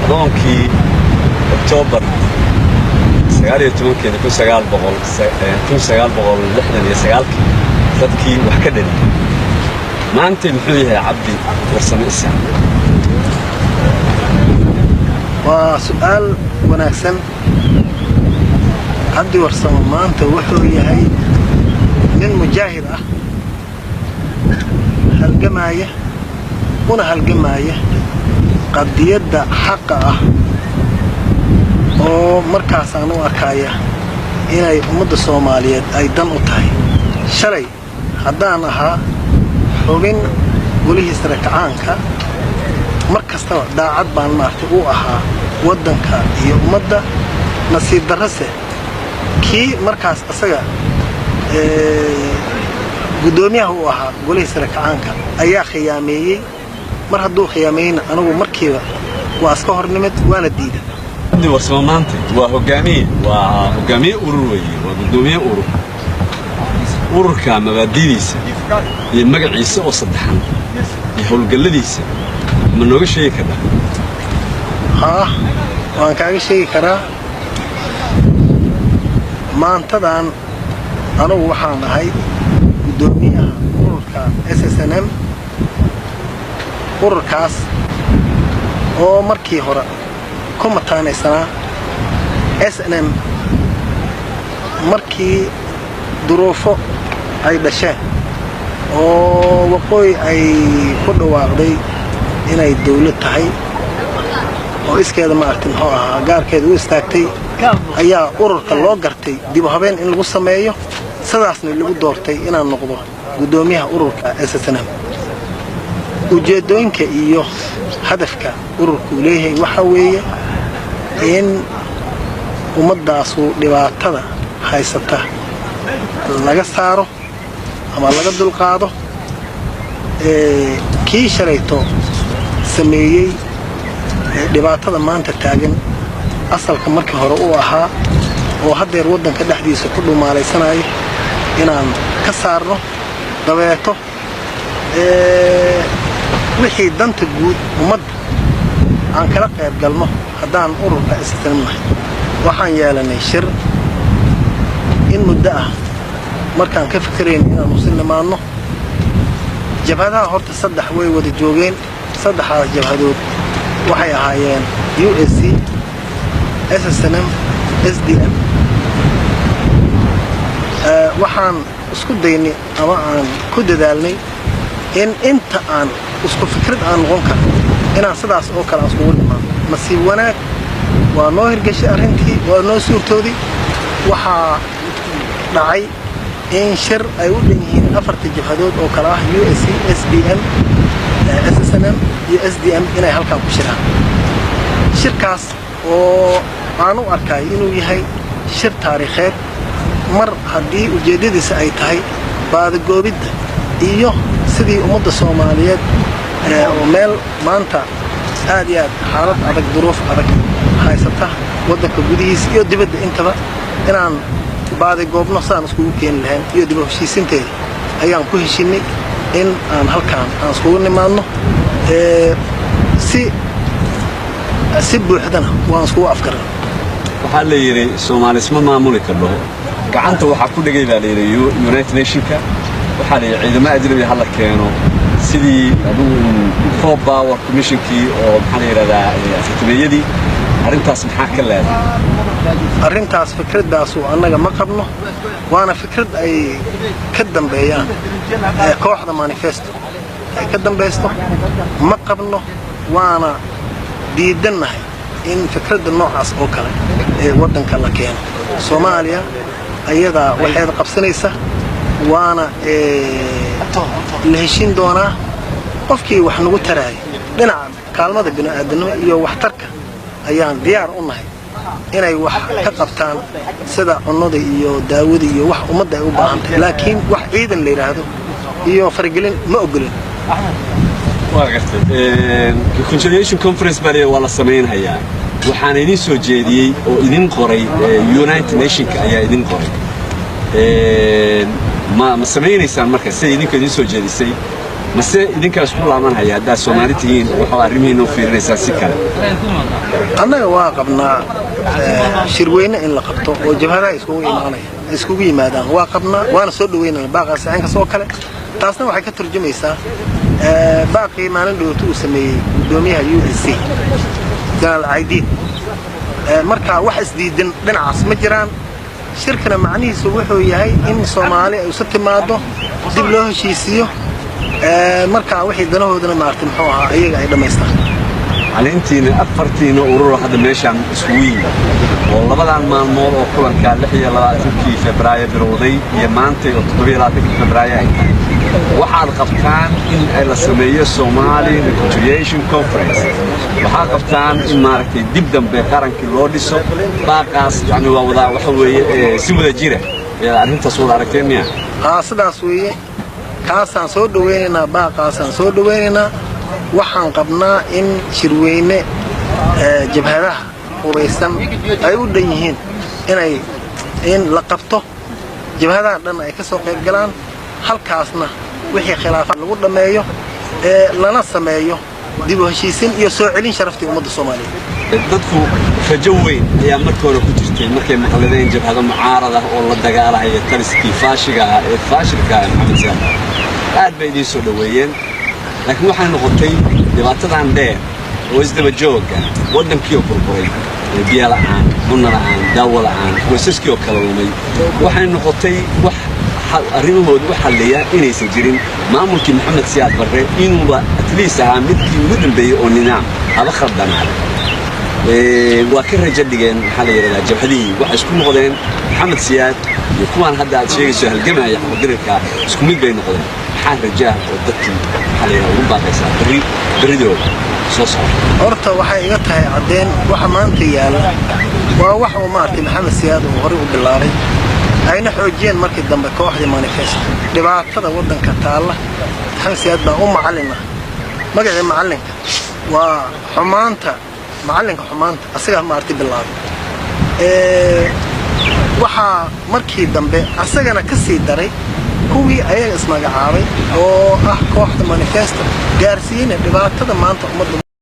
kacdoonkii October 1969 dadkii wax ka dhaliyay maanta muxuu yahay Cabdi Warsame Isaaq waa su'aal wanaagsan Cabdi Warsame maanta wuxuu yahay nin mujaahid ah halgamaya una halgamaya qadiyada xaqa ah oo markaas aan u arkaya inay ummadda Soomaaliyeed ay dan u tahay shalay haddaan ahaa xubin walihiisa rakacaanka markasta daacad baan maartay u ahaa wadanka iyo ummadda nasiib darrase kii markaas asaga gudoomiyaha u ahaa walihiisa rakacaanka ayaa khiyaameeyay mar hadduu khiyaameeyna anigu markiiba waa iska hornimid waana diiday Cabdi Warsame maanta waa hogaamiye urur weeye waa gudoomiye ururka mabaadidiisa iyo magaciisa oo saddexan iyo howlgalladiisa ma nooga sheegi karaa waan kaaga sheegi karaa maantadan anigu waxaan ahay gudoomiyaha ururka SSNM ururkaas oo markii hore ku mataanaysanaa SNM markii duruufo ay dhasheen oo waqooyi ay ku dhawaaqday inay dawlad tahay oo iskeeda maartin oo ahaa gaarkeeda u istaagtay ayaa ururka loo gartay dib u habeen in lagu sameeyo sidaasna lagu doortay inaan noqdo gudoomiyaha ururka SSNM ujeedooyinka iyo hadafka ururku leeyahay waxa weeye in ummadaasu dhibaatada haysata laga saaro ama laga dulqaado kii shalayto sameeyay dhibaatada maanta taagan asalka markii hore uu ahaa oo hadeer wadanka dhexdiisa ku dhumaalaysanay inaan ka saarno dabeeto wixii danta guud ummadda aan kala qayb galno haddaan ururka isticmaalno waxaan yeelanay shir in muddo ah markaan ka fikireen inaan u sinnaano jabhadaha horta saddex way wada joogeen saddexdaas jabhadood waxay ahaayeen USC SSNM SDM waxaan isku daynay ama aan ku dadaalnay in inta aan isku fikrad aan noqon karno inaan sidaas oo kale isku wadnaa nasiib wanaag waa noo hirgashay arrintii waa noo suurtooday waxaa dhacay in shir ay u dhan yihiin afarta jabhadood oo kala ah USC SDM SSNM iyo SDM inay halkaan ku shiraan shirkaas oo aan u arkay inuu yahay shir taariikheed mar haddii ujeedadiisa ay tahay baadagoobidda iyo sidii ummadda Soomaaliyeed oo meel maanta aad iyo aad xaalad adag duruuf adag haysata wadanka gudihiisa iyo dibadda intaba inaan baadagoobno saan isku keen lahayn iyo dib u heshiisinteeda ayaan ku heshinay in aan halkaan aan isku nimaadno si buuxdana waan isku afkaran waxaa la yiri Soomaalisma maamuli karo gacanta waxa ku dhigay baa la yiri United Nationska waxaa la yiri ciidamada ajnabi hal keeno sidii adugu Four Power Commissionkii oo maxaa la yiraahdaa aftimeeyadii arrintaas maxaa ka leedahay arrintaas fikradaas oo annaga ma qabno waana fikrad ay ka dambeeyaan kooxda manifesto ay ka dambeeysto ma qabno waana diidanahay in fikrada noocaas oo kale ee wadanka la keeno Soomaaliya ayada waxay qabsanaysaa waana la heshin doonaa qofkii wax nagu taraay dhinaca kaalmada bini'aadanimo iyo waxtarka ayaan diyaar u nahay inay wax ka qabtaan sida cunnada iyo daawada iyo wax ummadda ay u baahan tahay laakiin wax ciidan la yiraahdo iyo faragelin ma ogolin reconciliation conference baa la sameeyay waxaan idin soo jeediyay oo idin qoray United Nationska ayaa idin qoray ma sameeynaysan marka si idinka idin soo jeedisay mase idinka isku laabanaya haddaa Soomaalitiin waxa arrimihiina u fiirinaysaa si kale annaga waa qabnaa shirweyne in la qabto oo jabhadaha iskugu yimaadaan waa qabnaa waana soo dhaweynaa baaqaas aanka soo kale taasna waxay ka turjumaysaa baaqii maalin dhowtu uu sameeyay gudoomiyaha UDC General Aidiid marka wax isdiidan dhinacaas ma jiraan shirkana macnihiisu wuxuu yahay in Soomaali ay u timaado dib loo heshiisiyo marka wixii danahoodana maartay muxuu ahaa ayaga ay dhameystaan علينا أفرتينا أورو هذا ماشان سوي والله بدل ما الموضوع كلن كان لحية لا تبكي فبراير برودي يمانتي وتطبيق لا تبكي فبراير وحال قبطان إن السمية الصومالي reconciliation conference وحال قبطان إن ماركتي دبدم بقرن كيلوديسو باقاس يعني وضع وحوي سوى جيرة يعني أنت صور عرفتين يعني صدا سوي كاسان صور دويننا باقاسان صور دويننا waxaan qabnaa in shirweyne jabhadaha ureysan ay u dhan yihiin in la qabto jabhadaha dhan ay ka soo qayb galaan halkaasna wixii khilaafad lagu dhameeyo lana sameeyo dib u heshiisin iyo soo celin sharaftii ummadda Soomaaliyeed dadku rajo weyn ayaa markooda ku jirtay markay maqladeen jabhado mucaarada oo la dagaalaya taliskii faashiga ee faashilka Maxamed Siyaad aad bay idin soo dhaweeyeen لكن waxay noqotay dhibaatadan dheer oo isdaba jooga wadankii oo burburay biyo la'aan cunno la'aan daawo la'aan qoysaskii oo kala lumay waxay noqotay wax arrimahood waxa leeyahay inaysan jirin maamulkii Maxamed Siyaad Barre inuu at least ahaa midkii ugu dambeeyay oo nidaam haba khaldanaad waa ka rajo dhigeen waxa la yiraahdaa jabhadii waxa isku noqdeen Maxamed Siyaad iyo kuwan hadda aad sheegayso halgamaya xaqdirka isku mid bay noqdeen رجال ودتي حاليا وباقيسا بريدو سوسو horta waxay iga tahay cadeen waxa maanta yaala waa wax uu maartay Maxamed Siyaad oo hore u bilaabay ayna xoojiyeen markii dambe kooxdii manifesto dhibaatada wadanka taala Maxamed Siyaad baa u macallina magaca macallinka waa xumaanta macallinka xumaanta asaga maartay bilaabay waxa markii dambe asagana ka sii daray kuwii ayaga ismagacaabay oo ah kooxda manifesto gaarsiinay dhibaatada maanta ummadda